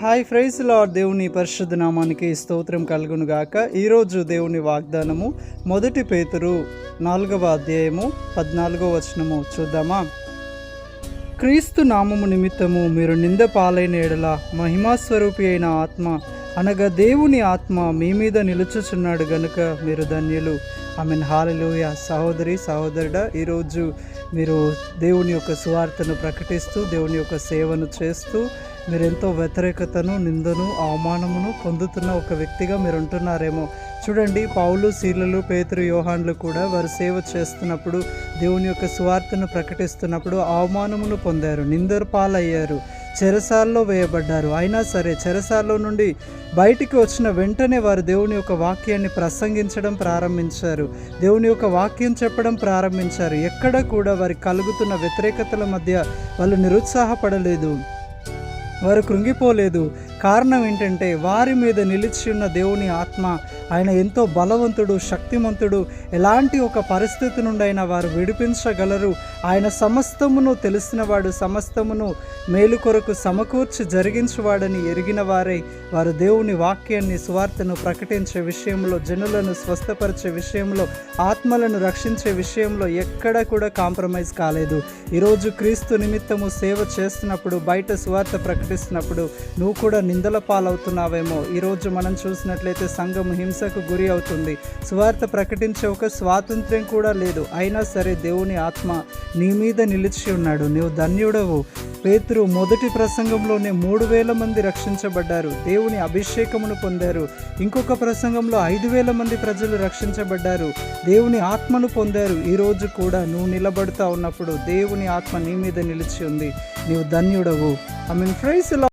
Hi praise lord. దేవుని పరిశుద్ధ నామానికి స్తోత్రం కలుగును గాక. ఈరోజు దేవుని వాగ్దానము 1 పేతురు 4వ అధ్యాయము 14వ వచనము చూద్దామా. క్రీస్తు నామము నిమిత్తము మీరు నింద పాలైన ఎడల మహిమాస్వరూపి అయిన ఆత్మ అనగా దేవుని ఆత్మ మీ మీద నిలుచుచున్నాడు గనుక మీరు ధన్యులు. ఆమెన్. హల్లెలూయా. సహోదరి సహోదరుడా, ఈరోజు మీరు దేవుని యొక్క సువార్తను ప్రకటిస్తూ దేవుని యొక్క సేవను చేస్తూ మీరెంతో వ్యతిరేకతను, నిందను, అవమానమును పొందుతున్న ఒక వ్యక్తిగా మీరు ఉంటున్నారేమో. చూడండి, పౌలు, సీలలు, పేతురు, యోహాన్లు కూడా వారు సేవ చేస్తున్నప్పుడు, దేవుని యొక్క సువార్తను ప్రకటిస్తున్నప్పుడు అవమానమును పొందారు, నిందరు పాలయ్యారు, చెరసాల్లో వేయబడ్డారు. అయినా సరే చెరసాల్లో నుండి బయటికి వచ్చిన వెంటనే వారు దేవుని యొక్క వాక్యాన్ని ప్రసంగించడం ప్రారంభించారు, దేవుని యొక్క వాక్యం చెప్పడం ప్రారంభించారు. ఎక్కడ కూడా వారికి కలుగుతున్న వ్యతిరేకతల మధ్య వాళ్ళు నిరుత్సాహపడలేదు, వారు కృంగిపోలేదు. కారణం ఏంటంటే వారి మీద నిలిచి ఉన్న దేవుని ఆత్మ, ఆయన ఎంతో బలవంతుడు, శక్తిమంతుడు. ఎలాంటి ఒక పరిస్థితి నుండి అయినా వారు విడిపించగలరు. ఆయన సమస్తమును తెలిసినవాడు, సమస్తమును మేలు కొరకు సమకూర్చి జరిగించువాడని ఎరిగిన వారై వారు దేవుని వాక్యాన్ని, సువార్తను ప్రకటించే విషయంలో, జనులను స్వస్థపరిచే విషయంలో, ఆత్మలను రక్షించే విషయంలో ఎక్కడ కూడా కాంప్రమైజ్ కాలేదు. ఈరోజు క్రీస్తు నిమిత్తము సేవ చేస్తున్నప్పుడు, బయట సువార్త ప్రకటిస్తున్నప్పుడు నువ్వు కూడా నిందల పాలవుతున్నావేమో. ఈరోజు మనం చూసినట్లయితే సంఘం హింసకు గురి అవుతుంది. సువార్త ప్రకటించే ఒక స్వాతంత్ర్యం కూడా లేదు. అయినా సరే దేవుని ఆత్మ నీ మీద నిలిచి ఉన్నాడు. నీవు ధన్యుడవు. పేతురు మొదటి ప్రసంగంలోనే 3000 మంది రక్షించబడ్డారు, దేవుని అభిషేకమును పొందారు. ఇంకొక ప్రసంగంలో 5000 మంది ప్రజలు రక్షించబడ్డారు, దేవుని ఆత్మను పొందారు. ఈరోజు కూడా నువ్వు నిలబడుతూ ఉన్నప్పుడు దేవుని ఆత్మ నీ మీద నిలిచి ఉంది. నీవు ధన్యుడవు. I mean praise